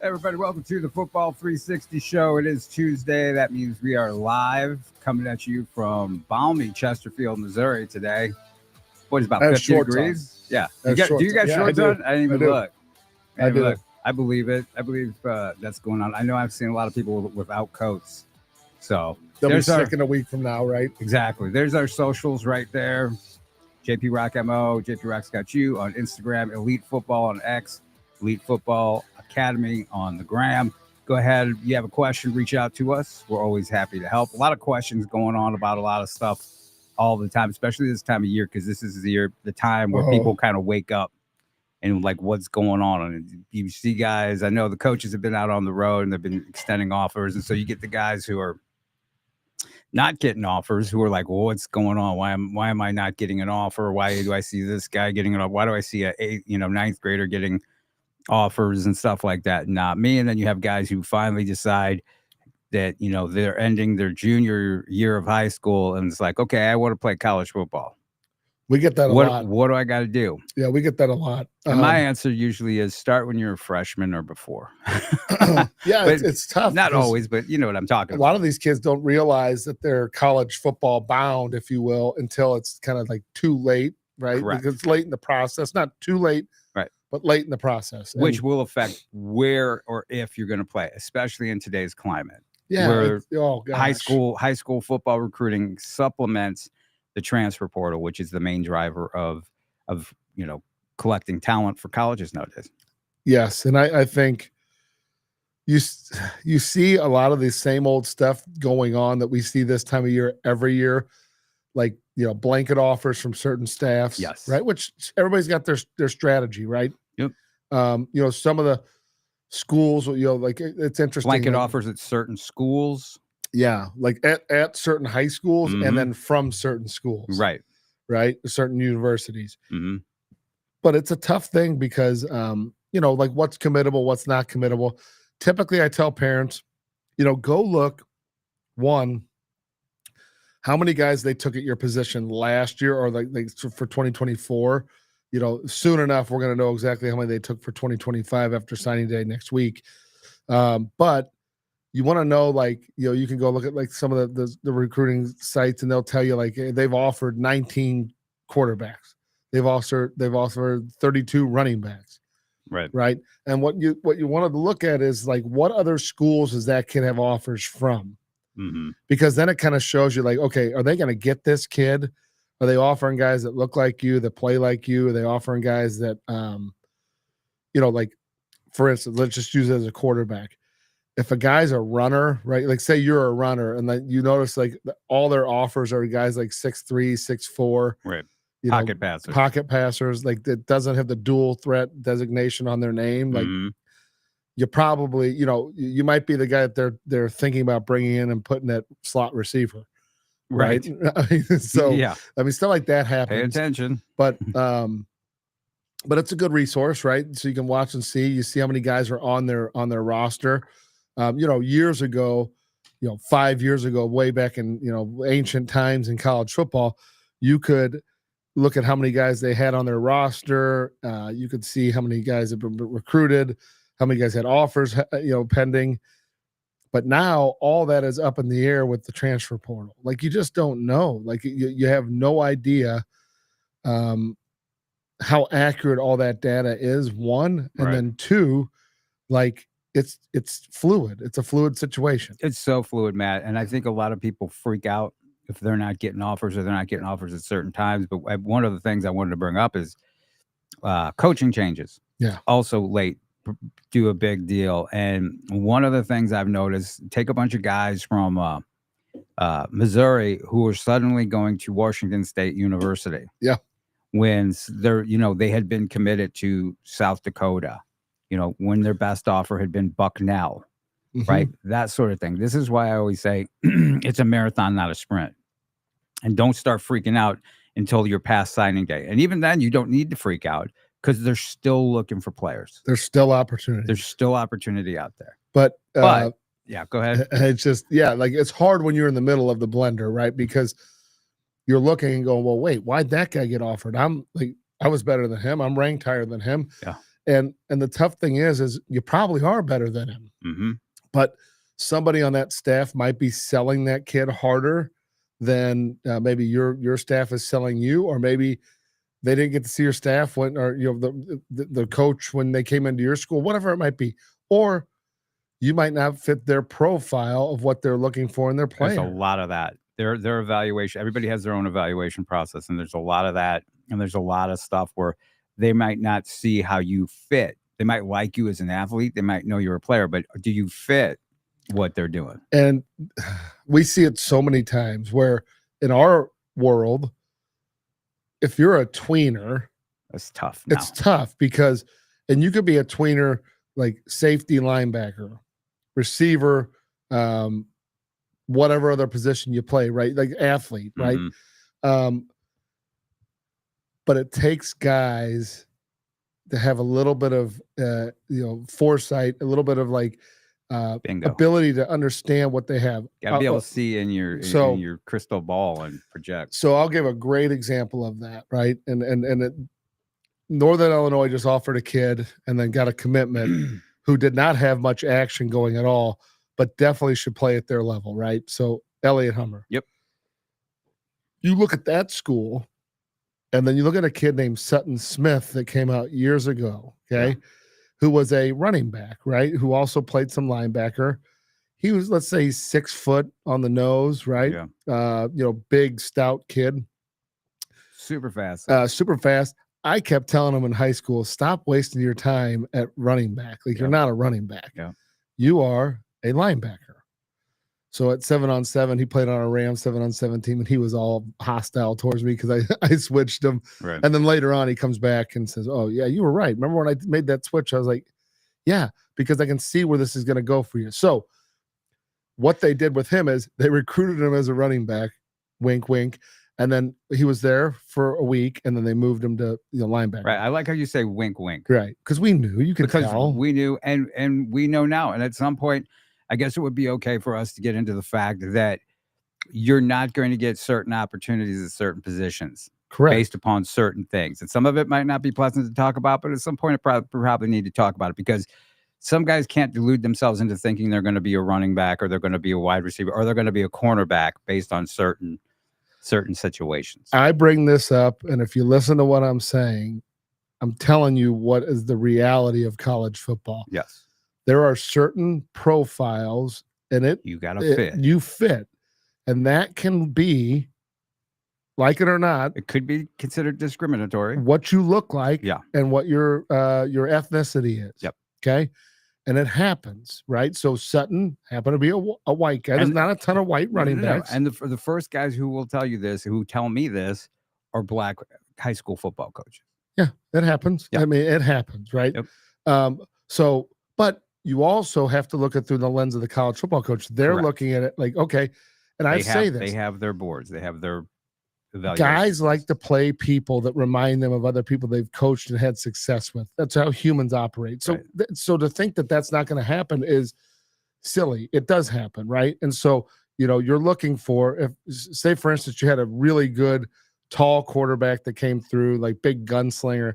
Everybody, welcome to the Football 360 show. It is Tuesday. That means we are live coming at you from balmy Chesterfield, Missouri today. What is about 50 degrees? Yeah. Do you got shorts on? I didn't even look. I didn't look. I believe it. I believe that's going on. I know I've seen a lot of people without coats. So they'll be sick in a week from now, right? Exactly. There's our socials right there. JP Rock MO, JP Rock's got you on Instagram, Elite Football on X, Elite Football Academy on the gram. Go ahead. If you have a question, reach out to us. We're always happy to help. A lot of questions going on about a lot of stuff all the time, especially this time of year, because this is the time where people kind of wake up and like what's going on. And you see guys, I know the coaches have been out on the road and they've been extending offers. And so you get the guys who are not getting offers, who are like, well, what's going on? Why am I not getting an offer? Why do I see this guy getting an offer? Why do I see a ninth grader getting offers and stuff like that? Not me. And then you have guys who finally decide that, they're ending their junior year of high school and it's like, okay, I want to play college football. We get that a lot. What do I got to do? Yeah, we get that a lot. And my answer usually is start when you're a freshman or before. Yeah, it's tough. Not always, but you know what I'm talking about. A lot of these kids don't realize that they're college football bound, if you will, until it's kind of like too late, right? Correct. Because it's late in the process. Not too late, right? But late in the process. Which will affect where or if you're going to play, especially in today's climate. Yeah. Where high school football recruiting supplements the transfer portal, which is the main driver of collecting talent for colleges nowadays. Yes, and I think you see a lot of the same old stuff going on that we see this time of year every year, like blanket offers from certain staffs. Yes, right. Which everybody's got their strategy, right? Yep. Some of the schools, like it's interesting. Blanket offers at certain schools. Yeah, like at certain high schools and then from certain schools. Right. Certain universities. Mm-hmm. But it's a tough thing because, like what's committable, what's not committable. Typically, I tell parents, go look, one, how many guys they took at your position last year or like for 2024. Soon enough, we're going to know exactly how many they took for 2025 after signing day next week. But you want to know, you can go look at like some of the recruiting sites and they'll tell you like they've offered 19 quarterbacks. They've offered 32 running backs. Right. And what you wanted to look at is like what other schools does that kid have offers from? Mm-hmm. Because then it kind of shows you like, okay, are they going to get this kid? Are they offering guys that look like you, that play like you? Are they offering guys that, like for instance, let's just use it as a quarterback. If a guy's a runner, right? Like say you're a runner and then you notice like all their offers are guys like 6'3", 6'4", right? Pocket passers, like that doesn't have the dual threat designation on their name. Like you probably, you might be the guy that they're thinking about bringing in and putting that slot receiver. Right. So, yeah, stuff like that happens. Pay attention. But it's a good resource, right? So you can watch and see. You see how many guys are on their roster. Years ago, 5 years ago, way back in, ancient times in college football, you could look at how many guys they had on their roster. You could see how many guys have been recruited, how many guys had offers, pending. But now all that is up in the air with the transfer portal. Like you just don't know. Like you have no idea how accurate all that data is, one. And then two, like it's fluid. It's a fluid situation. It's so fluid, Matt. And I think a lot of people freak out if they're not getting offers or they're not getting offers at certain times. But one of the things I wanted to bring up is coaching changes. Yeah. Also late do a big deal. And one of the things I've noticed, take a bunch of guys from Missouri who are suddenly going to Washington State University. Yeah. When they're, they had been committed to South Dakota, when their best offer had been Bucknell, right? That sort of thing. This is why I always say it's a marathon, not a sprint. And don't start freaking out until you're past signing day. And even then, you don't need to freak out because they're still looking for players. There's still opportunity. There's still opportunity out there. But yeah, go ahead. It's just, like it's hard when you're in the middle of the blender, right? Because you're looking and going, well, wait, why'd that guy get offered? I'm like, I was better than him. I'm ranked higher than him. Yeah. And the tough thing is you probably are better than him, but somebody on that staff might be selling that kid harder than maybe your staff is selling you, or maybe they didn't get to see your staff when, or the coach when they came into your school, whatever it might be, or you might not fit their profile of what they're looking for in their player. There's a lot of that. Their evaluation. Everybody has their own evaluation process, and there's a lot of that. And there's a lot of stuff where they might not see how you fit. They might like you as an athlete. They might know you're a player, but do you fit what they're doing? And we see it so many times where in our world, if you're a tweener, it's tough. Now. It's tough because, and you could be a tweener like safety, linebacker, receiver, whatever other position you play, right? Like athlete, right? But it takes guys to have a little bit of foresight, a little bit of like ability to understand what they have. Got to be able to see in your crystal ball and project. So I'll give a great example of that, right? And Northern Illinois just offered a kid and then got a commitment who did not have much action going at all, but definitely should play at their level, right? So Elliott Hummer. Yep. You look at that school, and then you look at a kid named Sutton Smith that came out years ago, okay, who was a running back, right, who also played some linebacker. He was, let's say, 6 foot on the nose, right? Yeah. Big, stout kid. Super fast. Super fast. I kept telling him in high school, stop wasting your time at running back. Like, you're not a running back. Yeah. You are a linebacker. So at 7-on-7, he played on a Rams 7-on-7 team, and he was all hostile towards me because I switched him. Right. And then later on, he comes back and says, oh, yeah, you were right. Remember when I made that switch? I was like, yeah, because I can see where this is going to go for you. So what they did with him is they recruited him as a running back, wink, wink. And then he was there for a week, and then they moved him to linebacker. Right. I like how you say wink, wink. Right. Because we knew. You could tell. We knew, and we know now. And at some point, I guess it would be okay for us to get into the fact that you're not going to get certain opportunities at certain positions. Correct. Based upon certain things. And some of it might not be pleasant to talk about, but at some point, I probably need to talk about it because some guys can't delude themselves into thinking they're going to be a running back or they're going to be a wide receiver or they're going to be a cornerback based on certain situations. I bring this up, and if you listen to what I'm saying, I'm telling you what is the reality of college football. Yes. There are certain profiles in it. You got to fit. You fit. And that can be, like it or not, it could be considered discriminatory. What you look like, yeah, and what your ethnicity is. Yep. Okay. And it happens, right? So Sutton happened to be a white guy. There's not a ton of white running backs. And the first guys who will tell you this, who tell me this, are black high school football coaches. Yeah, it happens. Yep. I mean, it happens, right? Yep. But you also have to look at through the lens of the college football coach. They're Correct. Looking at it like, okay, and I say this. They have their boards. They have their guys like to play people that remind them of other people they've coached and had success with. That's how humans operate. So, right. So to think that that's not going to happen is silly. It does happen, right? And so, you're looking for, if say for instance, you had a really good tall quarterback that came through, like big gunslinger.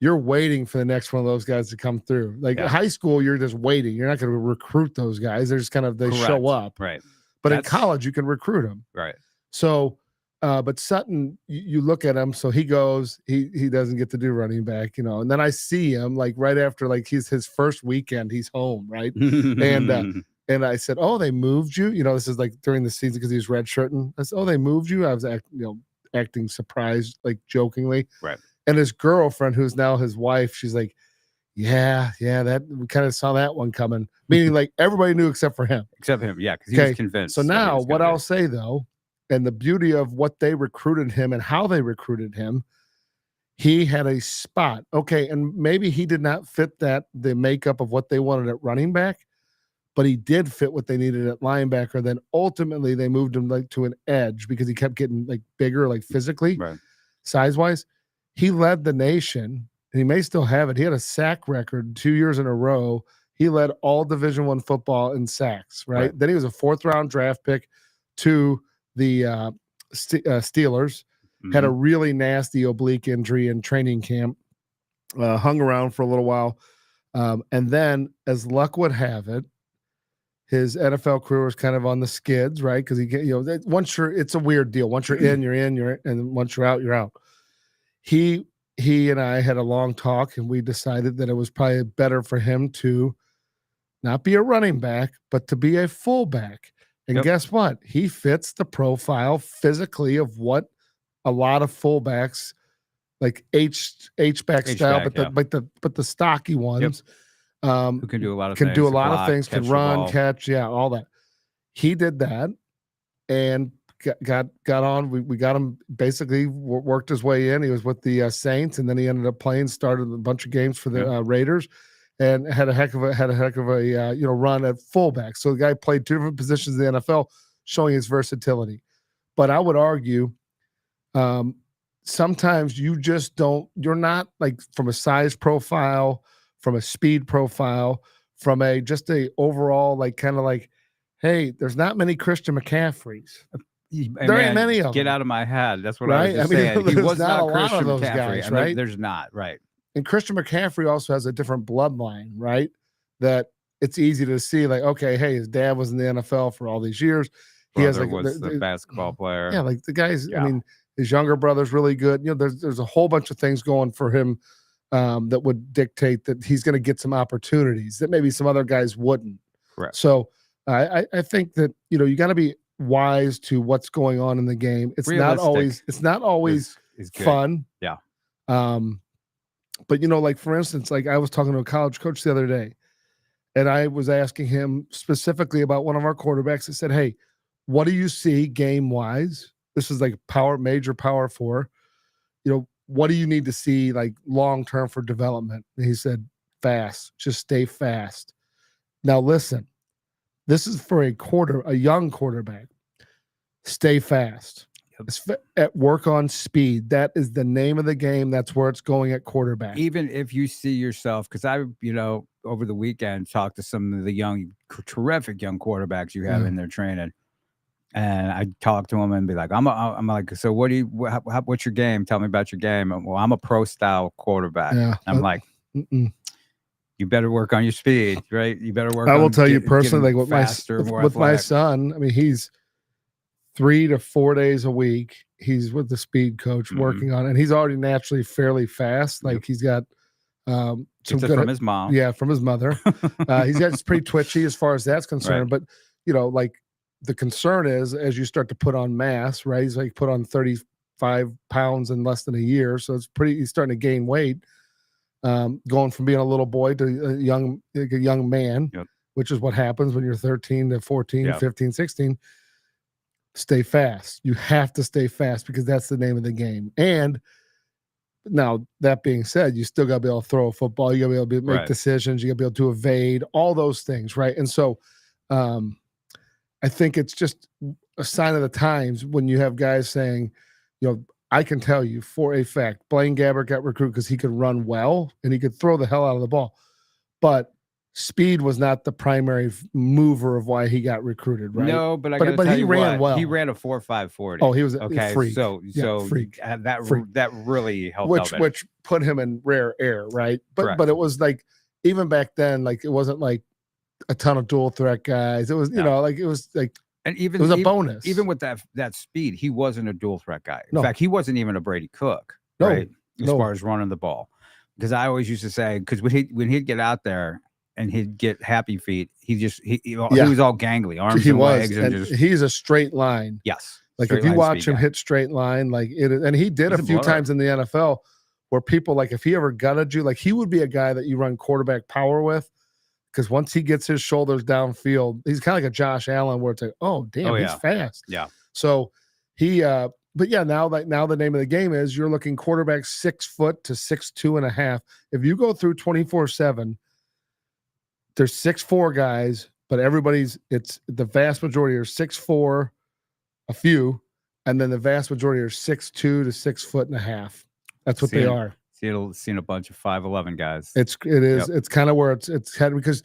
You're waiting for the next one of those guys to come through. Like high school, you're just waiting. You're not going to recruit those guys. They're just they Correct. show up. Right. But in college, you can recruit them. Right. So, but Sutton, you look at him, so he goes, he doesn't get to do running back, and then I see him like right after, like he's his first weekend, he's home, right? and I said, oh, they moved you? This is like during the season because he was redshirting. I said, oh, they moved you? I was acting surprised, like jokingly. Right. And his girlfriend, who's now his wife, she's like, yeah, that we kind of saw that one coming. Meaning like everybody knew except for him. Except him, yeah, because he was convinced. So now what I'll say though, and the beauty of what they recruited him and how they recruited him, he had a spot. Okay, and maybe he did not fit the makeup of what they wanted at running back, but he did fit what they needed at linebacker. Then ultimately they moved him like to an edge because he kept getting like bigger, like physically, right. Size-wise. He led the nation, and he may still have it. He had a sack record 2 years in a row. He led all Division I football in sacks, right? Then he was a 4th-round draft pick to the Steelers, had a really nasty oblique injury in training camp, hung around for a little while. And then, as luck would have it, his NFL career was kind of on the skids, right? Because once you're, it's a weird deal. Once you're in, and once you're out, you're out. He and I had a long talk, and we decided that it was probably better for him to not be a running back, but to be a fullback. And guess what? He fits the profile physically of what a lot of fullbacks, like H-back style, but the stocky ones, who can do a lot of things, can run, catch, all that. He did that and got on. We got him, basically worked his way in. He was with the Saints, and then he ended up started a bunch of games for the Raiders, and had a heck of a run at fullback. So the guy played two different positions in the NFL, showing his versatility. But I would argue, sometimes you're not, like, from a size profile, from a speed profile, from a overall, like, kind of like, hey, there's not many Christian McCaffreys. There ain't many of them. Get out of my head. That's what I was just saying. He was not a Christian McCaffrey, guys, right? There's not, right? And Christian McCaffrey also has a different bloodline, right? That it's easy to see, like, okay, hey, his dad was in the NFL for all these years. He was the basketball player. Yeah, like the guys. I mean, his younger brother's really good. There's a whole bunch of things going for him that would dictate that he's going to get some opportunities that maybe some other guys wouldn't. Correct. So I think that you got to be wise to what's going on in the game. It's realistic. not always fun. Yeah. But like, for instance, like, I was talking to a college coach the other day, and I was asking him specifically about one of our quarterbacks. I said, hey, what do you see game wise? This is like major power 4. What do you need to see, like, long term for development? And he said, fast. Just stay fast. Now listen, this is for a young quarterback. Stay fast. At work on speed. That is the name of the game. That's where it's going at quarterback. Even if you see yourself, because I, over the weekend, talked to some of the terrific young quarterbacks you have in their training. And I talk to him and be like, I'm like, so what's your game? Tell me about your game. Well, I'm a pro style quarterback. Yeah. I'm like, you better work on your speed, right? You better work. I will tell you personally, like, with my son, I mean, he's 3 to 4 days a week. He's with the speed coach working on it. And he's already naturally fairly fast. Like, he's got some good from his mom. Yeah, from his mother. It's pretty twitchy as far as that's concerned. Right. But, like, the concern is, as you start to put on mass, right? He's like put on 35 pounds in less than a year. So he's starting to gain weight, going from being a little boy to a young man, which is what happens when you're 13 to 14, 15, 16. Stay fast. You have to stay fast, because that's the name of the game. And now, that being said, you still got to be able to throw a football. You got to be able to make decisions. You got to be able to evade, all those things, right? And so, I think it's just a sign of the times when you have guys saying, I can tell you for a fact, Blaine Gabbert got recruited because he could run well and he could throw the hell out of the ball. But speed was not the primary mover of why he got recruited, right? No, but he ran well. He ran a 4.5 40. Oh, he was a freak. So freak. That really helped. Which put him in rare air, right? But it was like, even back then, like, it wasn't like a ton of dual threat guys. It was, like, it was like, and even it was a bonus. Even with that speed, he wasn't a dual threat guy. In fact, he wasn't even a Brady Cook, right? As far as running the ball, because I always used to say, because when he'd get out there and he'd get happy feet, he was all gangly, arms and legs, and he's a straight line. Yes, like, if you watch him hit straight line, like it, and he did a few times in the NFL where people, like, if he ever gutted you, like, he would be a guy that you run quarterback power with. Because once he gets his shoulders downfield, he's kind of like a Josh Allen, where it's like, oh, damn, he's fast. Yeah. So but yeah, now the name of the game is, you're looking quarterback 6 foot to 6'2.5". If you go through 24/7, there's 6'4" guys, but it's the vast majority are 6'4", a few, and then the vast majority are 6'2" to 6'1.5". That's what they are. Seen a bunch of 5'11" guys. It is. It's kind of where it's headed, because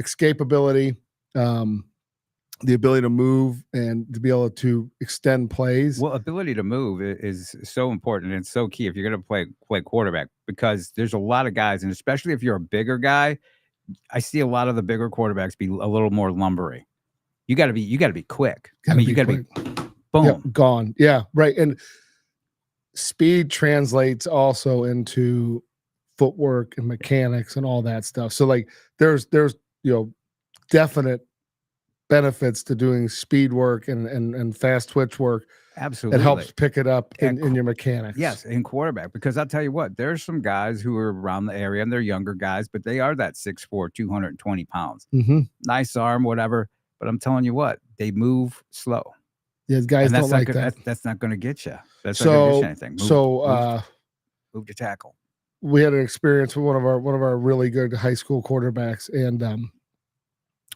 escapability, the ability to move and to be able to extend plays. Well, ability to move is so important and it's so key if you're going to play quarterback, because there's a lot of guys, and especially if you're a bigger guy, I see a lot of the bigger quarterbacks be a little more lumbery. You got to be quick. You got to be boom, yep, gone. Yeah, right. And speed translates also into footwork and mechanics and all that stuff. So like there's definite benefits to doing speed work and fast twitch work. Absolutely. It helps pick it up in your mechanics. Yes, in quarterback, because I'll tell you what, there's some guys who are around the area and they're younger guys, but they are that 6'4", 220 pounds. Mm-hmm. Nice arm, whatever. But I'm telling you what, they move slow. Yeah, guys don't like that. That's not going to get you. That's not going to get you anything. Move to tackle. We had an experience with one of our really good high school quarterbacks and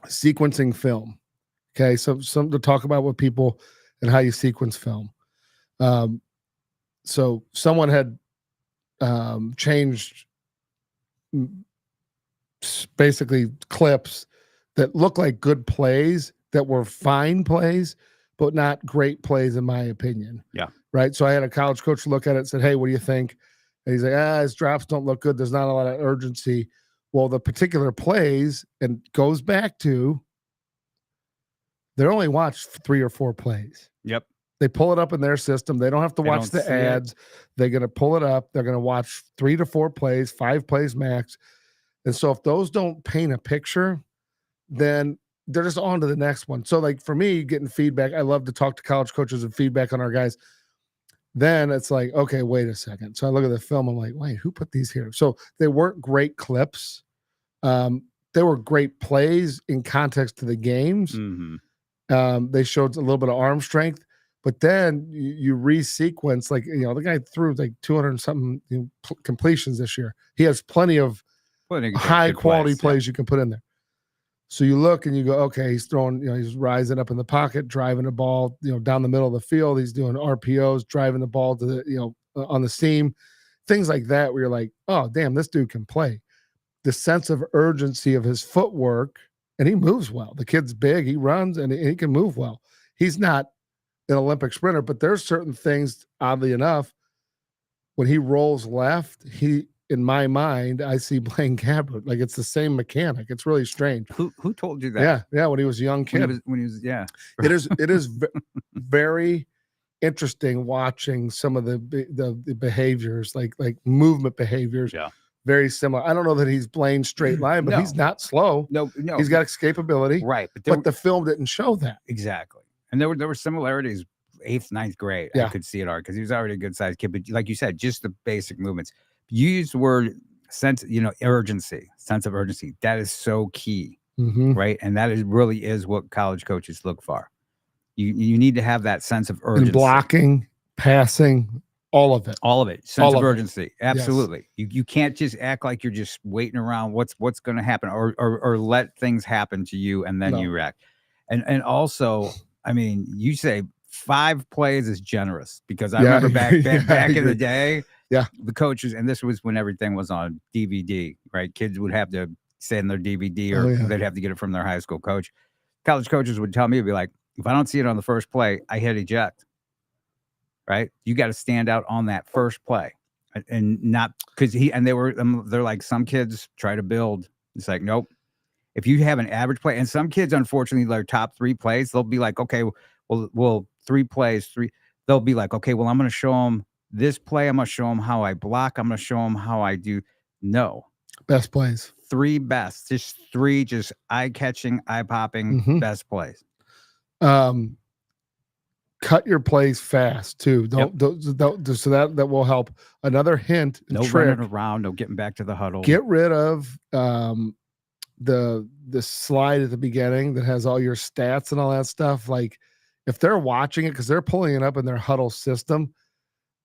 sequencing film. Okay, so something to talk about with people and how you sequence film. So someone had changed basically clips that look like good plays that were fine plays, but not great plays in my opinion. Yeah. Right. So I had a college coach look at it and said, "Hey, what do you think?" And he's like, his drops don't look good. There's not a lot of urgency. Well, the particular plays, and goes back to, they're only watched 3 or 4 plays. Yep. They pull it up in their system. They don't have to watch the ads. They're going to pull it up. They're going to watch 3 to 4 plays, 5 plays max. And so if those don't paint a picture, then they're just on to the next one. So like for me, getting feedback, I love to talk to college coaches and feedback on our guys. Then it's like, okay, wait a second. So I look at the film. I'm like, wait, who put these here? So they weren't great clips. They were great plays in context to the games. Mm-hmm. They showed a little bit of arm strength, but then you resequence, like, the guy threw like 200 something completions this year. He has plenty of high quality plays you can put in there. So you look and you go, okay, he's throwing, he's rising up in the pocket, driving the ball, down the middle of the field. He's doing RPOs, driving the ball to the, on the seam, things like that, where you're like, oh, damn, this dude can play. The sense of urgency of his footwork, and he moves well. The kid's big, he runs, and he can move well. He's not an Olympic sprinter, but there's certain things, oddly enough, when he rolls left, in my mind, I see Blaine Gabbert. Like, it's the same mechanic. It's really strange. Who told you that? Yeah. When he was a young kid. When he was yeah. It is very interesting watching some of the behaviors, like movement behaviors. Yeah. Very similar. I don't know that he's Blaine straight line, but he's not slow. No. He's got escapability. Right. But the film didn't show that. Exactly. And there were similarities 8th, 9th grade. Yeah. I could see it already because he was already a good sized kid. But like you said, just the basic movements. You used the word sense, urgency, sense of urgency. That is so key. Mm-hmm. Right. And that really is what college coaches look for. You need to have that sense of urgency. And blocking, passing, all of it. Sense of urgency. Absolutely. Yes. You can't just act like you're just waiting around what's going to happen or let things happen to you and then you react. And also, I mean, you say 5 plays is generous, because I remember back in the day, the coaches, and this was when everything was on DVD, right? Kids would have to send their DVD or they'd have to get it from their high school coach. College coaches would tell me, it'd be like, if I don't see it on the first play, I hit eject. Right? You got to stand out on that first play, and not because they're like, some kids try to build. It's like, nope. If you have an average play, and some kids, unfortunately, their top 3 plays, they'll be like, okay, well, 3 plays, 3. They'll be like, okay, well, I'm going to show them this play. I'm going to show them how I block. I'm going to show them how I do. No. Best plays. 3 best. Just 3, just eye-catching, eye-popping best plays. Cut your plays fast too. Don't so that will help. Another hint, no trick, running around, no getting back to the huddle. Get rid of the slide at the beginning that has all your stats and all that stuff. Like, if they're watching it, because they're pulling it up in their huddle system,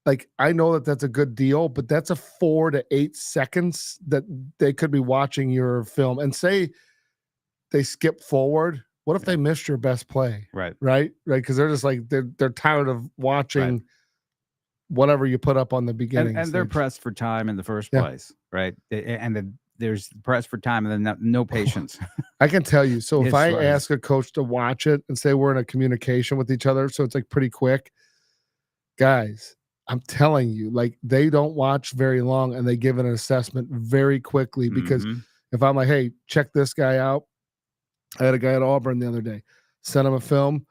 like, I know that that's a good deal, but that's a 4 to 8 seconds that they could be watching your film, and say they skip forward. What if they missed your best play? Right. Because they're just like, they're tired of watching whatever you put up on the beginning. And they're pressed for time in the first place, right? And there's press for time and then no patience. I can tell you. So if It's I like- ask a coach to watch it and say we're in a communication with each other, so it's like pretty quick, guys, I'm telling you, like they don't watch very long and they give an assessment very quickly because Mhm. if I'm like, hey, check this guy out. I had a guy at Auburn the other day, sent him a film.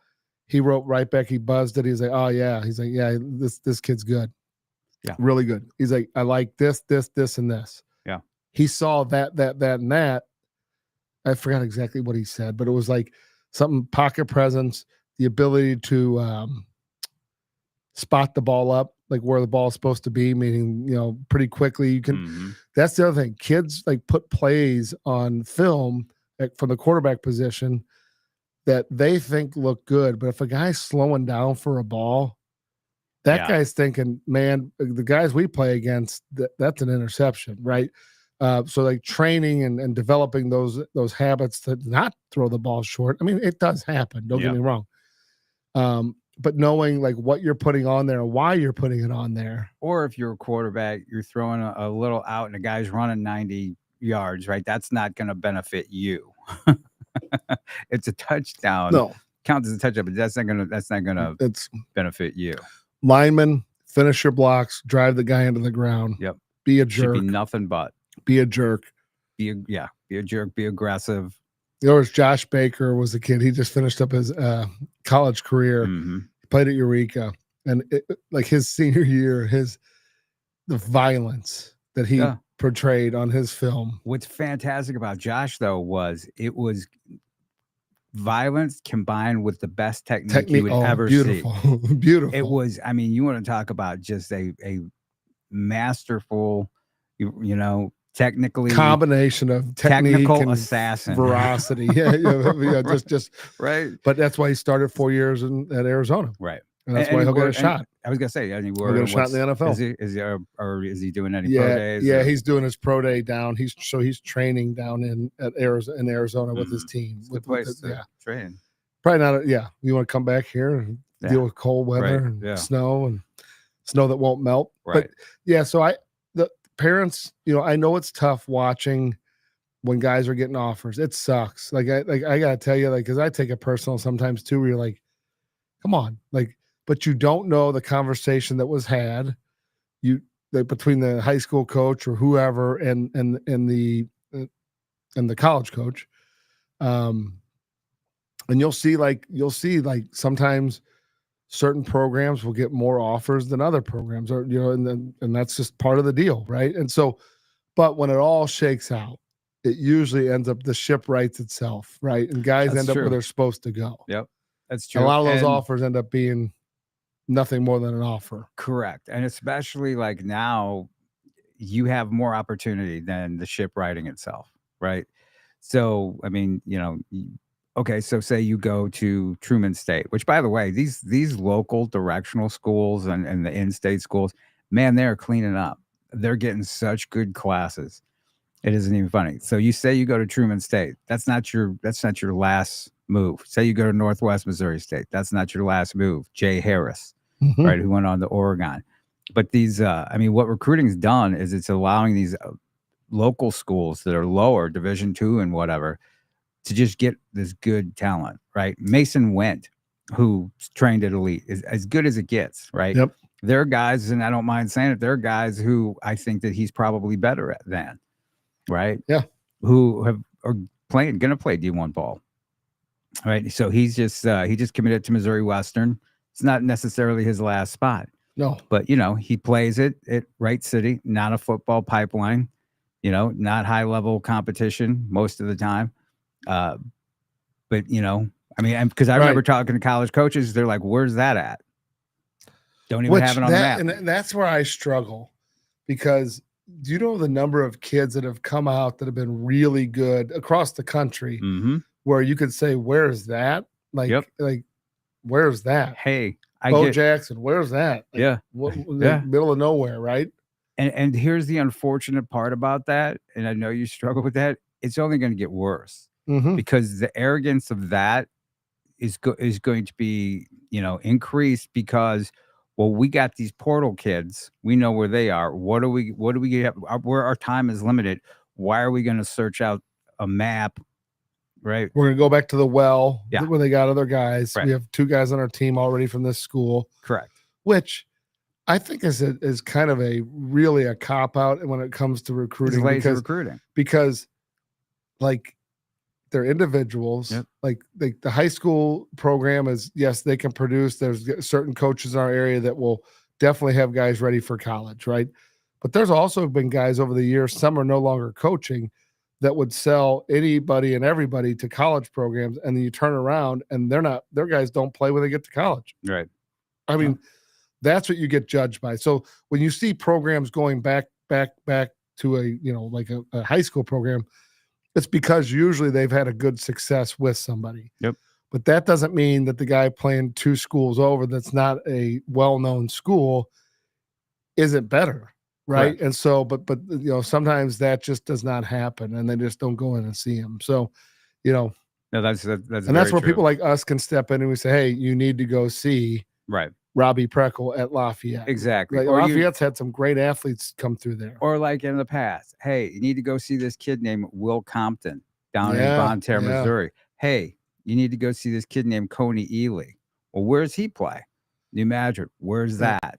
He wrote right back. He buzzed it. He's like, oh yeah. He's like, yeah, this kid's good. Yeah. Really good. He's like, I like this, and this. Yeah. He saw that, and that. I forgot exactly what he said, but it was like something pocket presence, the ability to spot the ball up, like where the ball is supposed to be, meaning, pretty quickly. You can, Mhm. that's the other thing. Kids like put plays on film from the quarterback position that they think look good. But if a guy's slowing down for a ball, that Yeah. guy's thinking, man, the guys we play against, that's an interception, right? So like training and developing those habits to not throw the ball short. I mean, it does happen. Don't Yeah. get me wrong. But knowing like what you're putting on there and why you're putting it on there. Or if you're a quarterback, you're throwing a little out and the guy's running 90 yards, right? That's not going to benefit you. It's a touchdown. No, Counts as a touchdown, but that's not gonna it's benefit you. lineman, finish your blocks, drive the guy into the ground. Yep. Be a Should jerk. be nothing but Be a jerk. be a jerk, be aggressive. There was Josh Baker was a kid. He just finished up his college career. Mhm. He played at Eureka, and like his senior year, the violence that he Yeah. portrayed on his film. What's fantastic about Josh though was it was violence combined with the best technique you would ever see. beautiful, beautiful. It was, I mean, you want to talk about just a masterful, technically combination of technique technical and assassin. veracity. Yeah, just. Right. But that's why he started 4 years at Arizona, Right. and that's why he'll get a shot. I was gonna say, he'll get a shot in the NFL. Is he, or is he doing any pro days? Yeah, or- he's doing his pro day down. He's training down in Arizona with his team. It's a good With place the- to train. probably not. You want to come back here and Yeah. deal with cold weather Right, and yeah. snow that won't melt. Right. But yeah, so the parents, I know it's tough watching when guys are getting offers. It sucks. Like I gotta tell you, because I take it personal sometimes too. Where you're like, come on, but you don't know the conversation that was had. Between the high school coach or whoever and the college coach, and you'll see sometimes certain programs will get more offers than other programs, or and that's just part of the deal, right? And so, but when it all shakes out, it usually ends up the ship rights itself, right? And guys That's end up true. where they're supposed to go. Yep. That's true. A lot of those And- offers end up being nothing more than an offer. Correct. And especially like now, you have more opportunity than the ship writing itself, right? So, I mean, okay, so say you go to Truman State, which by the way, these local directional schools and the in-state schools, man, they're cleaning up. They're getting such good classes. It isn't even funny. So you say you go to Truman State, that's not your last move. Say you go to Northwest Missouri State, that's not your last move. Jay Harris, right, who went on to Oregon. But these, what recruiting's done is it's allowing these local schools that are lower, Division II and whatever, to just get this good talent, right? Mason Went, who trained at Elite, is as good as it gets, right? Yep. There are guys, and I don't mind saying it, there are guys who I think that he's probably better at than, right? Yeah. Who are going to play D1 ball, right? So he just committed to Missouri Western. It's not necessarily his last spot. No, But, he plays it at Wright City, not a football pipeline, not high level competition most of the time. But, because I remember talking to college coaches, they're like, where's that at? Don't even have it on the map. And that's where I struggle, because do you know the number of kids that have come out that have been really good across the country Mhm. where you could say, where's that? Yep. Where's that? Hey, Bo Jackson, where's that? Yeah. The middle of nowhere, right? And here's the unfortunate part about that, and I know you struggle with that. It's only going to get worse Mm-hmm. because the arrogance of that is going to be, increased because, well, we got these portal kids. We know where they are. What do we get? Where our time is limited. Why are we going to search out a map? Right. We're going to go back to the well Yeah. where they got other guys. Right. We have 2 guys on our team already from this school, Correct. which I think is kind of really a cop out when it comes to recruiting. It's lazy recruiting. Because like they're individuals. Yep. Like the high school program is, yes, they can produce. There's certain coaches in our area that will definitely have guys ready for college, right? But there's also been guys over the years, some are no longer coaching, that would sell anybody and everybody to college programs, and then you turn around and their guys don't play when they get to college. Right. I mean, that's what you get judged by. So when you see programs going back to a high school program, it's because usually they've had a good success with somebody. Yep. But that doesn't mean that the guy playing 2 schools over that's not a well-known school isn't better. Right. Correct. And so, but sometimes that just does not happen, and they just don't go in and see him. So, no, that's and that's where people like us can step in and we say, hey, you need to go see Robbie Preckle at Lafayette. Exactly. Like, Lafayette's had some great athletes come through there. Or like in the past, hey, you need to go see this kid named Will Compton down in Bonne Terre, Missouri. Hey, you need to go see this kid named Coney Ely. Well, where's he play? New Madrid. Where's that?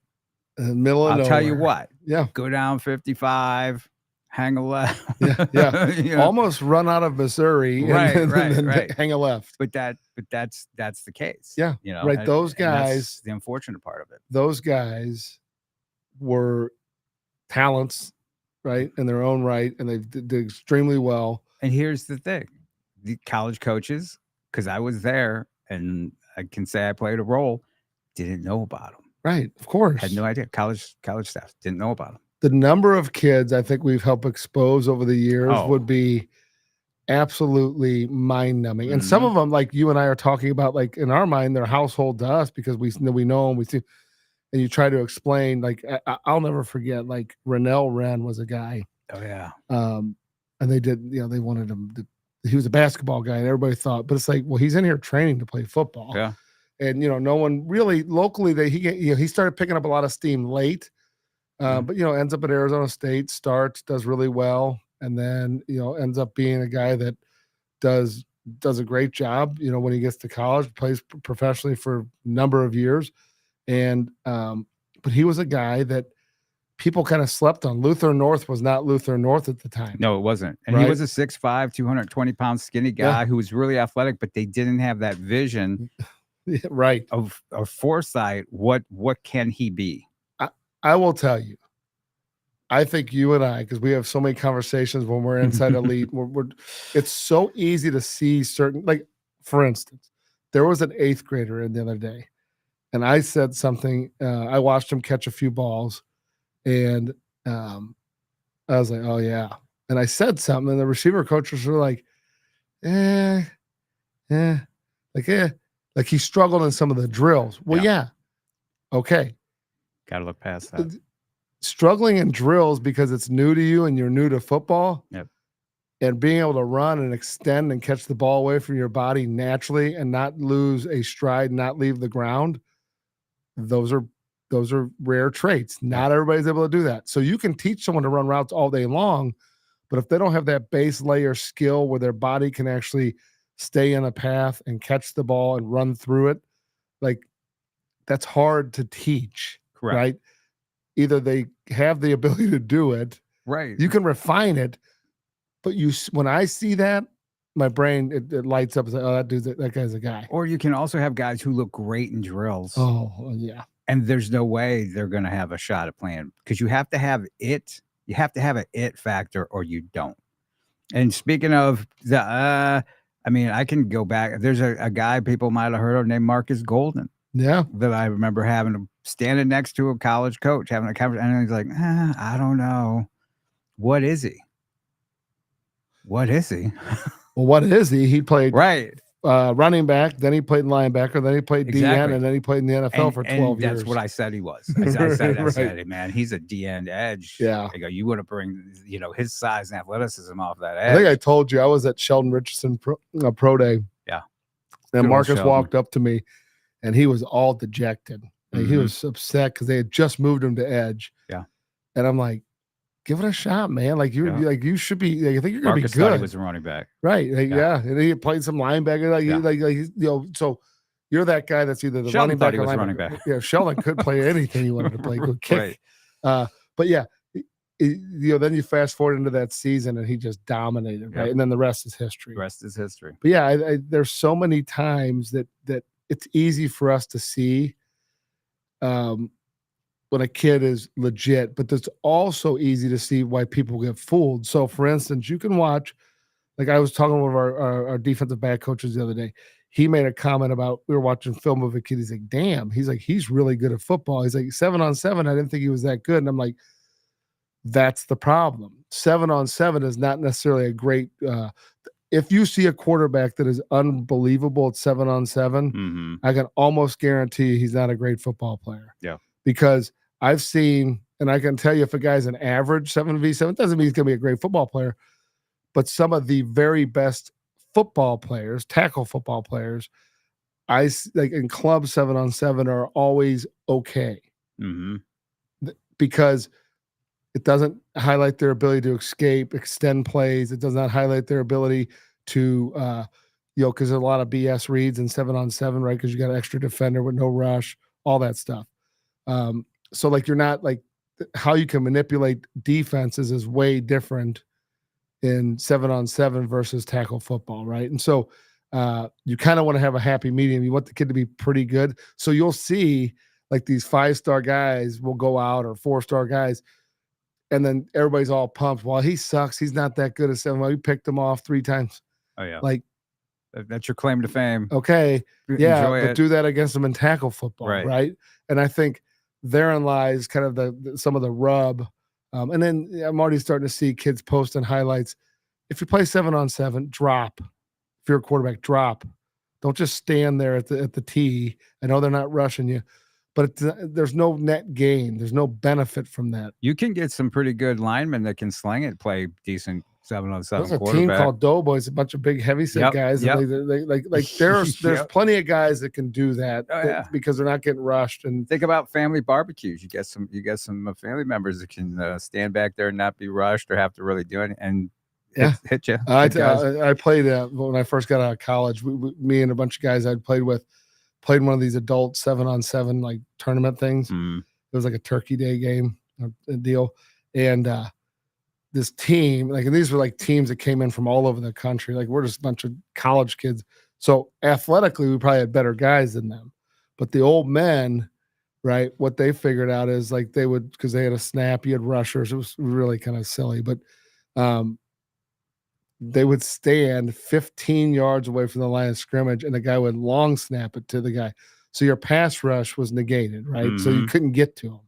In the middle of I'll nowhere. tell you what. Yeah. Go down 55, hang a left. Yeah. Almost run out of Missouri. Right. Hang a left. But that's the case. Yeah. Right. Those guys, the unfortunate part of it. Those guys were talents, right, in their own right, and they did extremely well. And here's the thing. The college coaches, because I was there and I can say I played a role, didn't know about them. Right, of course. Had no idea. College staff didn't know about them. The number of kids I think we've helped expose over the years would be absolutely mind-numbing. And some of them, like you and I are talking about, like in our mind, they're household to us because we know them, we see, and you try to explain. Like I'll never forget, like Rennell Wren was a guy. Oh yeah. And they did, they wanted him to, he was a basketball guy, and everybody thought, but it's like, well, he's in here training to play football. Yeah. And no one really locally he started picking up a lot of steam late, but ends up at Arizona State, starts, does really well, and then ends up being a guy that does a great job. When he gets to college, plays professionally for a number of years, and but he was a guy that people kind of slept on. Luther North was not Luther North at the time. No, it wasn't. And he was a 6'5", 220-pound skinny guy who was really athletic, but they didn't have that vision. Right. Of foresight. What can he be? I will tell you, I think you and I, because we have so many conversations when we're inside Elite, it's so easy to see certain, like, for instance, there was an 8th grader in the other day, and I said something, I watched him catch a few balls, and I was like, oh yeah. And I said something, and the receiver coaches were like, like he struggled in some of the drills. Well, yeah. Okay. Got to look past that. Struggling in drills because it's new to you and you're new to football. Yep. And being able to run and extend and catch the ball away from your body naturally and not lose a stride, not leave the ground. Those are rare traits. Not everybody's able to do that. So you can teach someone to run routes all day long, but if they don't have that base layer skill where their body can actually stay in a path and catch the ball and run through it, like, that's hard to teach. Correct. Right? Either they have the ability to do it, right? You can refine it, but when I see that, my brain it lights up and says, "Oh, that guy's a guy." Or you can also have guys who look great in drills. Oh, yeah. And there's no way they're going to have a shot at playing, because you have to have it. You have to have an it factor, or you don't. And speaking of the, I mean, I can go back. There's a guy people might have heard of named Marcus Golden. Yeah. That I remember standing next to a college coach, having a conversation, and he's like, I don't know. What is he? What is he? Well, what is he? He played running back, then he played linebacker, then he played DN, and then he played in the NFL for 12 years. That's what I said he was. I said, man, he's a DN edge. Yeah. I go, you want to bring, his size and athleticism off that edge. I think I told you I was at Sheldon Richardson Pro Day. Yeah. And Marcus walked up to me, and he was all dejected. Like, he was upset because they had just moved him to edge. Yeah. And I'm like, give it a shot, man. Like you should be. Like, I think you're gonna Marcus be thought he good, was a running back. right? Like, yeah, and he played some linebacker. So you're that guy that's either the Sheldon running thought back he or was a linebacker. running back. Yeah, Sheldon could play anything he wanted to play. Could kick. Right. But yeah, then you fast forward into that season and he just dominated, right? Yep. And then the rest is history. The rest is history. But yeah, there's so many times that it's easy for us to see when a kid is legit, but it's also easy to see why people get fooled. So, for instance, you can watch, like I was talking with our defensive back coaches the other day. He made a comment about, we were watching film of a kid. He's like, damn, he's really good at football. He's like, 7-on-7, I didn't think he was that good. And I'm like, that's the problem. 7-on-7 is not necessarily a great, if you see a quarterback that is unbelievable at 7-on-7, I can almost guarantee he's not a great football player. Yeah. Because I've seen, and I can tell you if a guy's an average 7v7, doesn't mean he's going to be a great football player, but some of the very best football players, tackle football players, I like in club 7-on-7 are always okay. Because it doesn't highlight their ability to escape, extend plays. It does not highlight their ability to, because there's a lot of BS reads in 7-on-7, right? Because you got an extra defender with no rush, all that stuff. So like you're not like how you can manipulate defenses is way different in 7-on-7 versus tackle football, right? And so you kind of want to have a happy medium. You want the kid to be pretty good. So you'll see like these 5-star guys will go out or 4-star guys, and then everybody's all pumped. Well, he sucks. He's not that good at 7. Well, you picked him off 3 times. Oh yeah, like that's your claim to fame. Okay, yeah, Enjoy but it. do that against them in tackle football, right? And I think therein lies kind of some of the rub. And then I'm already starting to see kids posting highlights. If you play 7-on-7, drop. If you're a quarterback, drop. Don't just stand there at the tee. I know they're not rushing you, but there's no net gain. There's no benefit from that. You can get some pretty good linemen that can sling it, play decent 7-on-7 There's a quarterback. team called Doughboys, a bunch of big heavyset guys. Yep. And there's plenty of guys that can do that, because they're not getting rushed. And think about family barbecues. You get some family members that can stand back there and not be rushed or have to really do it and hit you. I played when I first got out of college. Me and a bunch of guys I'd played with played one of these adult 7-on-7 like tournament things. It was like a turkey day game deal, and this team, and these were like teams that came in from all over the country. Like we're just a bunch of college kids. So athletically, we probably had better guys than them. But the old men, right, what they figured out is like they would, because they had a snap, you had rushers. It was really kind of silly, but they would stand 15 yards away from the line of scrimmage, and the guy would long snap it to the guy. So your pass rush was negated, right? So you couldn't get to him.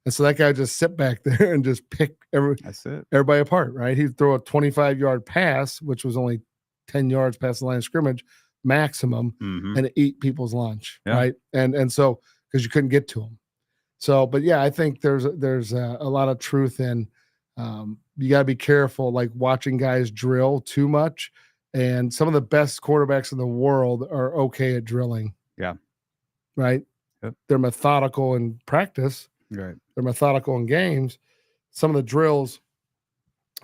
And so that guy would just sit back there and just pick everybody apart, right? He'd throw a 25-yard pass, which was only 10 yards past the line of scrimmage maximum, and eat people's lunch, right? And so because you couldn't get to them. So, but yeah, I think there's a lot of truth in you got to be careful, like watching guys drill too much. And some of the best quarterbacks in the world are okay at drilling. Yeah. Right. Yep. They're methodical in practice. Right. They're methodical in games. Some of the drills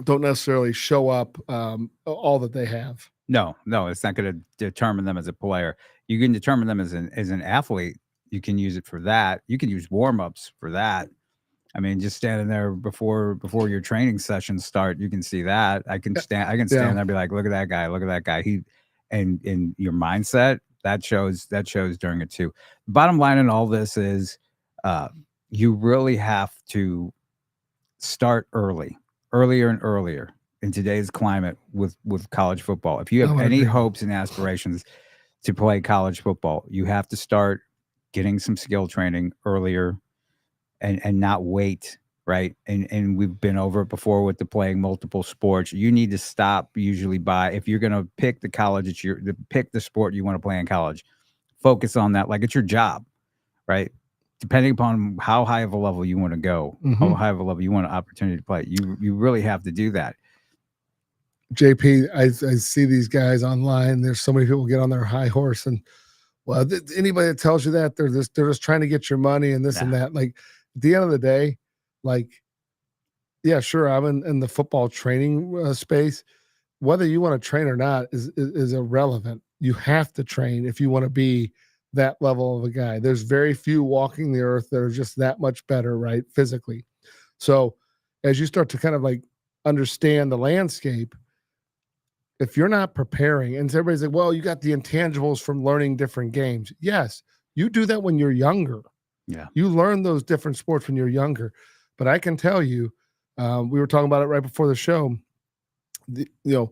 don't necessarily show up all that they have. No, it's not going to determine them as a player. You can determine them as an athlete. You can use it for that. You can use warm-ups for that. I mean, just standing there before your training sessions start, you can see that. I can stand there and be like, look at that guy. He, and in your mindset, that shows during it too. Bottom line in all this is you really have to start earlier and earlier in today's climate with college football. If you have any hopes and aspirations to play college football, you have to start getting some skill training earlier and not wait, right? And we've been over it before with the playing multiple sports. You need to stop usually if you're going to pick the college, pick the sport you want to play in college, focus on that like it's your job, right? Depending upon how high of a level you want to go, how high of a level you want an opportunity to play, you really have to do that. JP, I see these guys online. There's so many people get on their high horse, and well, anybody that tells you that they're just trying to get your money and this and that. Like at the end of the day, like Yeah, sure. I'm in the football training space. Whether you want to train or not is irrelevant. You have to train if you want to be that level of a guy. There's very few walking the earth that are just that much better, right? Physically. So as you start to kind of like understand the landscape, if you're not preparing, and everybody's like, well, you got the intangibles from learning different games. Yes, you do that when you're younger. Yeah. You learn those different sports when you're younger. But I can tell you, we were talking about it right before the show. The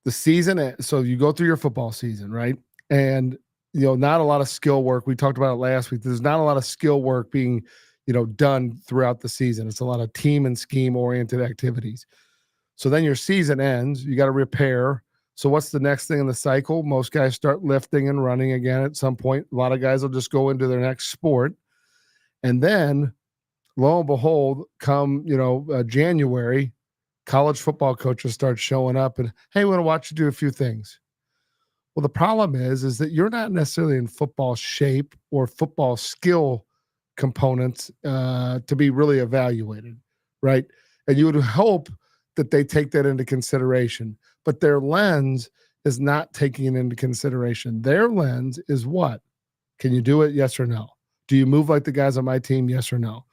season, so you go through your football season, right? And not a lot of skill work. We talked about it last week. There's not a lot of skill work being, done throughout the season. It's a lot of team and scheme oriented activities. So then your season ends. You got to repair. So what's the next thing in the cycle? Most guys start lifting and running again at some point. A lot of guys will just go into their next sport. And then, lo and behold, come January, college football coaches start showing up and, hey, we want to watch you do a few things. Well, the problem is that you're not necessarily in football shape or football skill components to be really evaluated, right? And you would hope that they take that into consideration, but their lens is not taking it into consideration. Their lens is what? Can you do it? Yes or no? Do you move like the guys on my team? Yes or no?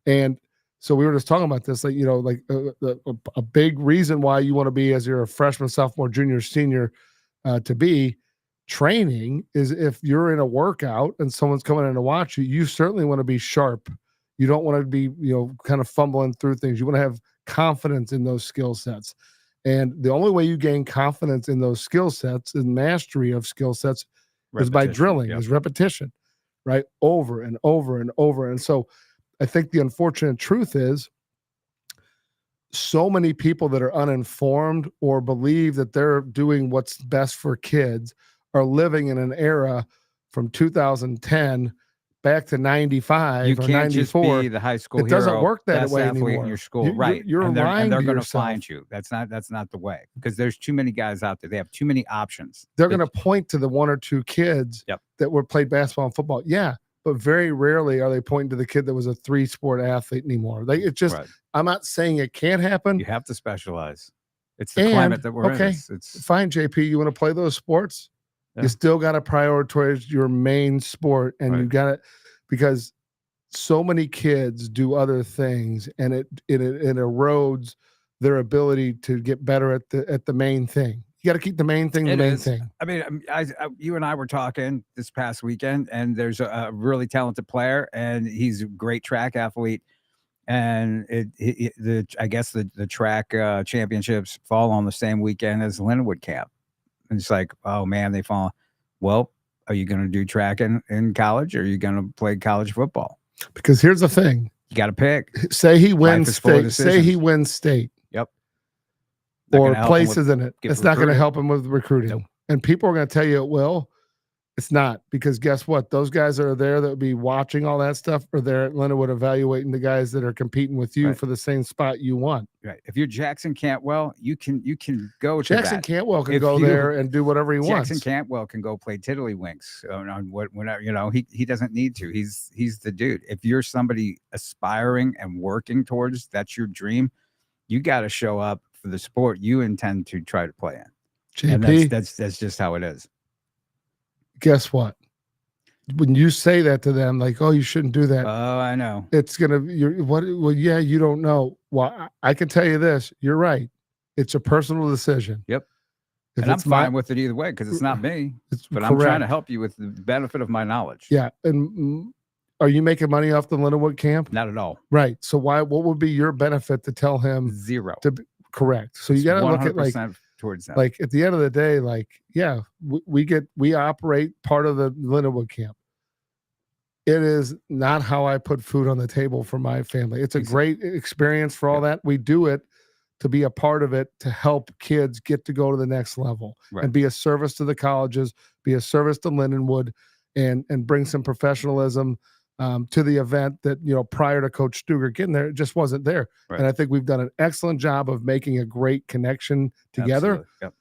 And so we were just talking about this, a big reason why you want to be, as you're a freshman, sophomore, junior, senior, to be training is if you're in a workout and someone's coming in to watch you, you certainly want to be sharp. You don't want to be, kind of fumbling through things. You want to have confidence in those skill sets. And the only way you gain confidence in those skill sets and mastery of skill sets is by drilling, is repetition, right? Over and over and over. And so I think the unfortunate truth is so many people that are uninformed or believe that they're doing what's best for kids are living in an era from 2010 back to 95 You or can't just 94. be the high school It doesn't hero, work that best way athlete anymore. in your school, right? You're and lying they're to going to yourself. find you. That's not the way, because there's too many guys out there. They have too many options. They're going to point to the one or two kids that were played basketball and football. Yeah, but very rarely are they pointing to the kid that was a 3-sport athlete anymore. It's just, right. I'm not saying it can't happen. You have to specialize. It's the climate that we're in. It's fine, JP. You want to play those sports? Yeah. You still got to prioritize your main sport, and you got to, because so many kids do other things, and it erodes their ability to get better at the main thing. You got to keep the main thing the main thing. I mean, you and I were talking this past weekend, and there's a really talented player, and he's a great track athlete. And I guess the track championships fall on the same weekend as Lindenwood camp. And it's like, oh man, they fall. Well, are you going to do track in college, or are you going to play college football? Because here's the thing. You got to pick. Say he wins state. Say he wins state. Yep. Or places in it. It's not going to help him with recruiting. Nope. And people are going to tell you it will. It's not, because guess what? Those guys that are there that would be watching all that stuff are there at Lindenwood evaluating the guys that are competing with you for the same spot you want. Right. If you're Jackson Cantwell, you can go to Jackson Cantwell can go there and do whatever he wants. Jackson Cantwell can go play tiddlywinks on whenever, he doesn't need to. He's the dude. If you're somebody aspiring and working towards, that's your dream, you got to show up for the sport you intend to try to play in. JP, and that's just how it is. Guess what? When you say that to them, like, oh, you shouldn't do that. Oh, I know. It's going to, well, yeah, you don't know. Well, I can tell you this. You're right. It's a personal decision. Yep. And I'm fine with it either way, because it's not me. But I'm trying to help you with the benefit of my knowledge. Yeah. And are you making money off the Lindenwood camp? Not at all. Right. So what would be your benefit to tell him? Zero. Correct. So you got to look at towards that. Like at the end of the day, like, yeah, we operate part of the Lindenwood camp. It is not how I put food on the table for my family. It's a great experience for all that. We do it to be a part of it, to help kids get to go to the next level and be a service to the colleges, be a service to Lindenwood, and bring some professionalism to the event that, prior to Coach Stuger getting there, it just wasn't there. Right. And I think we've done an excellent job of making a great connection together. Yep.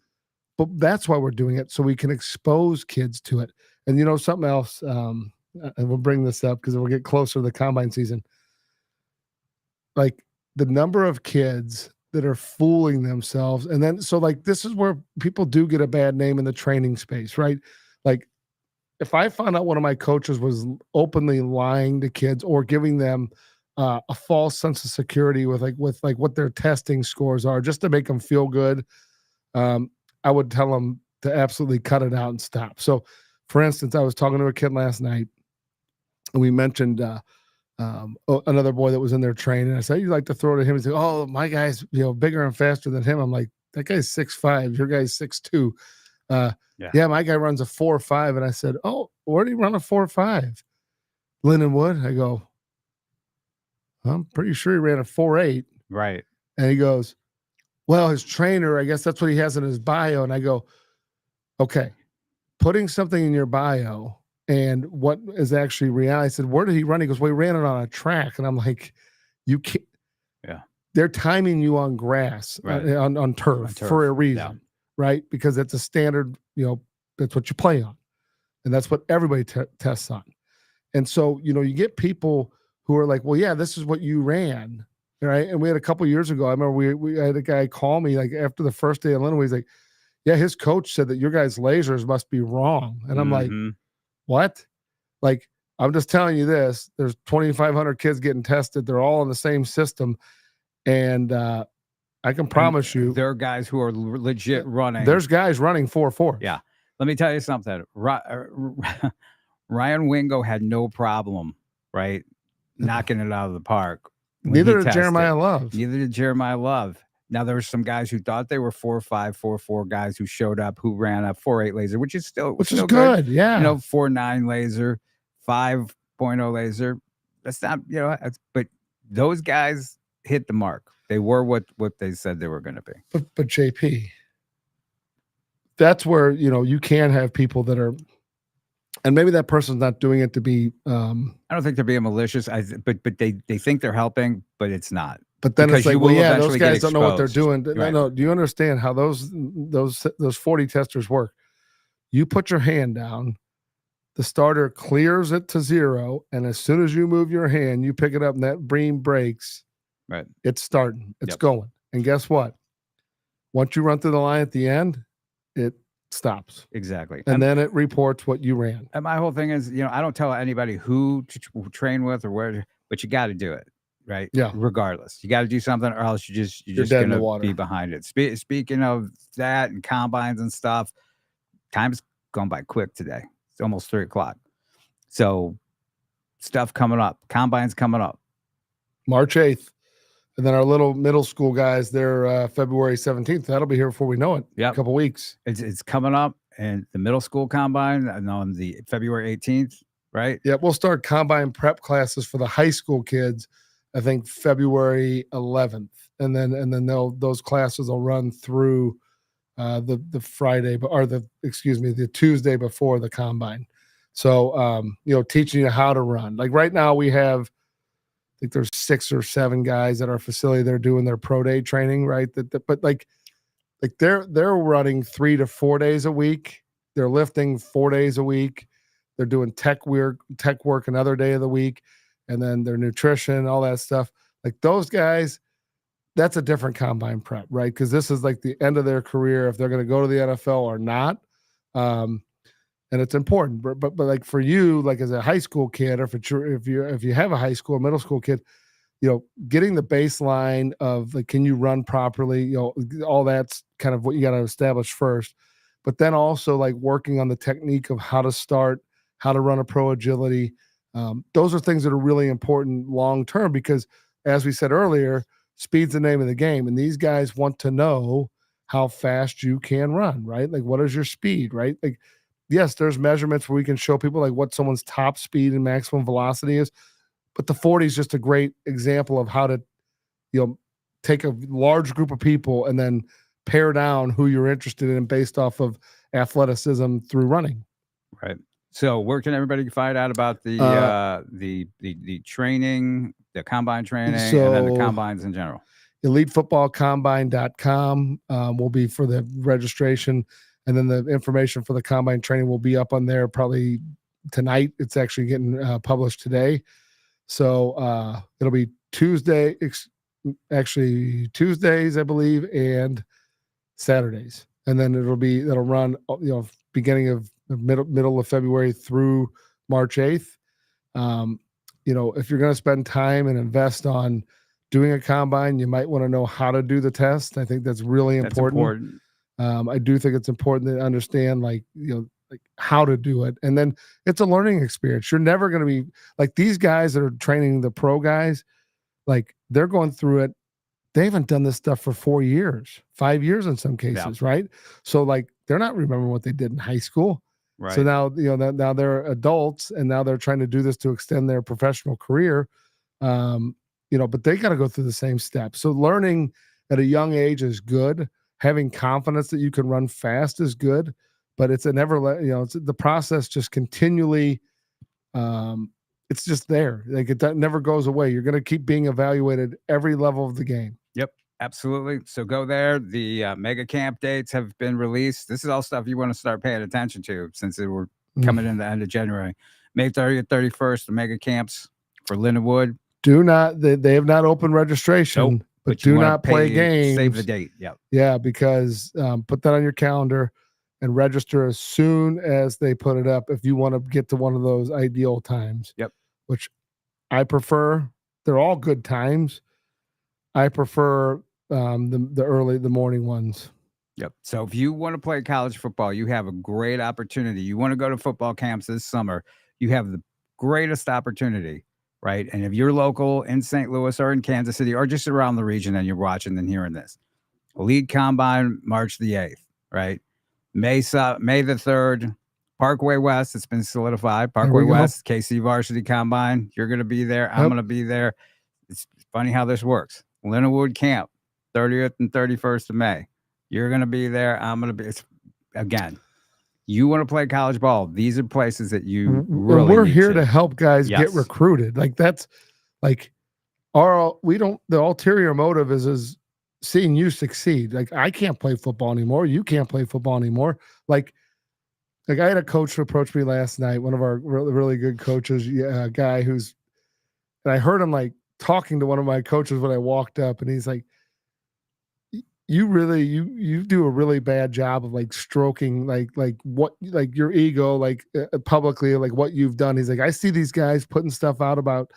But that's why we're doing it, so we can expose kids to it. And something else, and we'll bring this up because we'll get closer to the combine season. Like, the number of kids that are fooling themselves. And then, so like, this is where people do get a bad name in the training space, right? Like, if I found out one of my coaches was openly lying to kids or giving them a false sense of security with what their testing scores are, just to make them feel good, I would tell them to absolutely cut it out and stop. So, for instance, I was talking to a kid last night, and we mentioned another boy that was in their training. I said, "You like to throw to him?" He said, "Oh, my guy's bigger and faster than him." I'm like, "That guy's 6'5". Your guy's 6'2". Yeah, my guy runs a 4.5. And I said, "Oh, where do you run a 4.5?" Lindenwood. I go, "I'm pretty sure he ran a 4.8." Right. And he goes, "Well, his trainer, I guess that's what he has in his bio." And I go, "Okay, putting something in your bio and what is actually reality." I said, "Where did he run?" He goes, "Well, he ran it on a track." And I'm like, "You can't." Yeah. They're timing you on grass, Right. on turf for a reason, right? Because it's a standard, that's what you play on. And that's what everybody tests on. And so, you get people who are like, "Well, yeah, this is what you ran." Right. And we had a couple of years ago, I remember we had a guy call me like after the first day of Illinois. He's like, "Yeah, his coach said that your guys' lasers must be wrong." And I'm like, "What?" Like, I'm just telling you this. There's 2,500 kids getting tested. They're all in the same system. And I can promise you, there are guys who are legit running. There's guys running 4.4. Yeah. Let me tell you something. Ryan Wingo had no problem, right, knocking it out of the park. Neither did Jeremiah Love. Neither did Jeremiah Love. Now, there were some guys who thought they were 4.5, 4.4 guys who showed up who ran a 4.8 laser, which is still good. Yeah. 4.9 laser, 5.0 laser. That's not, but those guys hit the mark. They were what they said they were going to be. But JP, that's where, you can have people that are, and maybe that person's not doing it to be. I don't think they're being malicious. But they think they're helping, but it's not. But then it's like, well, yeah, those guys don't know what they're doing. Right. No. Do you understand how those 40 testers work? You put your hand down, the starter clears it to 0, and as soon as you move your hand, you pick it up, and that beam breaks. Right. It's starting. It's going. And guess what? Once you run through the line at the end, it stops. Exactly. And then it reports what you ran. And my whole thing is, I don't tell anybody who to train with or where, but you got to do it. Right. Yeah. Regardless, you got to do something, or else you're just going to be behind it. Speaking of that and combines and stuff, time's gone by quick today. It's almost 3:00. So stuff coming up. Combines coming up. March 8th. And then our little middle school guys, they're February 17th. That'll be here before we know it. Yeah. A couple weeks. It's coming up. And the middle school combine on the February 18th, right? Yeah, we'll start combine prep classes for the high school kids, I think February 11th. And then those classes will run through the Friday, or the Tuesday before the combine. So, teaching you how to run. Like right now we have, I think there's 6 or 7 guys at our facility. They're doing their pro day training, right? But they're running 3 to 4 days a week. They're lifting 4 days a week. They're doing tech work another day of the week, and then their nutrition, all that stuff. Like those guys, that's a different combine prep, right? Because this is like the end of their career if they're going to go to the NFL or not. And it's important, but like for you, like as a high school kid, or if you have a high school or middle school kid, getting the baseline of like, can you run properly? All that's kind of what you got to establish first, but then also like working on the technique of how to start, how to run a pro agility. Those are things that are really important long-term, because as we said earlier, speed's the name of the game. And these guys want to know how fast you can run, right? Like, what is your speed, right? Like, yes, there's measurements where we can show people like what someone's top speed and maximum velocity is, but the 40 is just a great example of how to, take a large group of people and then pare down who you're interested in based off of athleticism through running. Right. So where can everybody find out about the training, the combine training, and then the combines in general? EliteFootballCombine.com will be for the registration. And then the information for the combine training will be up on there probably tonight. It's actually getting published today. So it'll be Tuesday. actually Tuesdays, I believe, and Saturdays, and then it'll run, beginning of middle of February through March 8th. If you're going to spend time and invest on doing a combine, you might want to know how to do the test. I think that's really important. I do think it's important to understand, like how to do it. And then it's a learning experience. You're never going to be like these guys that are training the pro guys, like they're going through it. They haven't done this stuff for 4 years, 5 years in some cases, right? So like they're not remembering what they did in high school. Right. So now, now they're adults and now they're trying to do this to extend their professional career. But they got to go through the same steps. So learning at a young age is good. Having confidence that you can run fast is good, but it's it's the process just continually, it's just there. Like that never goes away. You're going to keep being evaluated every level of the game. Yep, absolutely. So go there. The mega camp dates have been released. This is all stuff you want to start paying attention to since we're coming in the end of January. May 30th, 31st, the mega camps for Lindenwood. They have not opened registration. Nope. But do not play games. Save the date. Yep. Yeah, because put that on your calendar and register as soon as they put it up if you want to get to one of those ideal times. Yep. Which I prefer. They're all good times. I prefer the morning ones. Yep. So if you want to play college football, you have a great opportunity. You want to go to football camps this summer, you have the greatest opportunity. Right. And if you're local in St. Louis or in Kansas City or just around the region and you're watching and hearing this, Elite Combine, March the 8th, right? May the 3rd, Parkway West, it's been solidified. Parkway West, KC Varsity Combine. You're going to be there. I'm going to be there. It's funny how this works. Lindenwood Camp, 30th and 31st of May. You're going to be there. I'm going to be, again. You want to play college ball. These are places that you really we're here to help guys get recruited. Like that's like the ulterior motive is seeing you succeed. Like I can't play football anymore. You can't play football anymore. Like I had a coach approach me last night, one of our really, really good coaches, a guy and I heard him like talking to one of my coaches when I walked up, and he's like, you do a really bad job of like stroking like your ego publicly, like what you've done. He's like, I see these guys putting stuff out about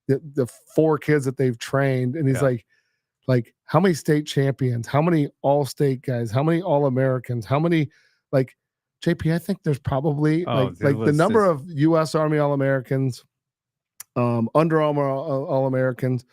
the 4 kids that they've trained, and he's like how many state champions, how many all-state guys, how many all-Americans, how many like JP, I think there's probably the number of U.S. Army All-Americans, Under Armour All-Americans.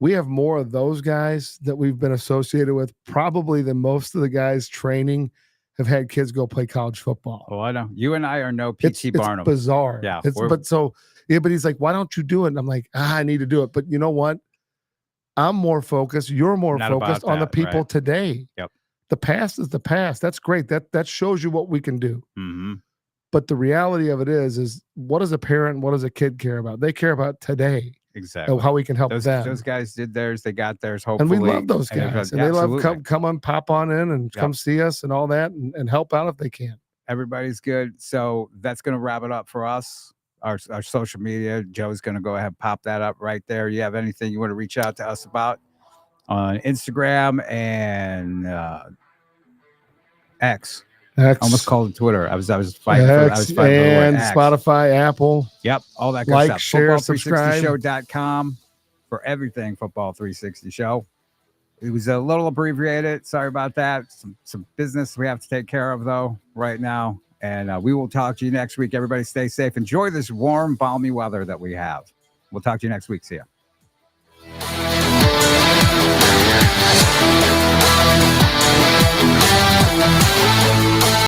We have more of those guys that we've been associated with probably than most of the guys training have had kids go play college football. Oh, I know. You and I are no P.T. Barnum. It's bizarre. Yeah. But he's like, why don't you do it? And I'm like, I need to do it. But you know what? I'm more focused. You're more focused on the people today. Yep. The past is the past. That's great. That shows you what we can do. Mm-hmm. But the reality of it is what does a parent, what does a kid care about? They care about today. Exactly. How we can help them. Those guys did theirs. They got theirs. Hopefully. And we love those guys. And they love come on, pop on in and come see us and all that and help out if they can. Everybody's good. So that's going to wrap it up for us. Our social media. Joe's going to go ahead and pop that up right there. You have anything you want to reach out to us about on Instagram and X? Almost called it Twitter. I was fighting. I was fighting and Spotify, Apple. Yep, all that good stuff. Share, subscribe. Football360show.com for everything Football 360 Show. It was a little abbreviated. Sorry about that. Some business we have to take care of though right now. And we will talk to you next week. Everybody stay safe. Enjoy this warm, balmy weather that we have. We'll talk to you next week. See ya.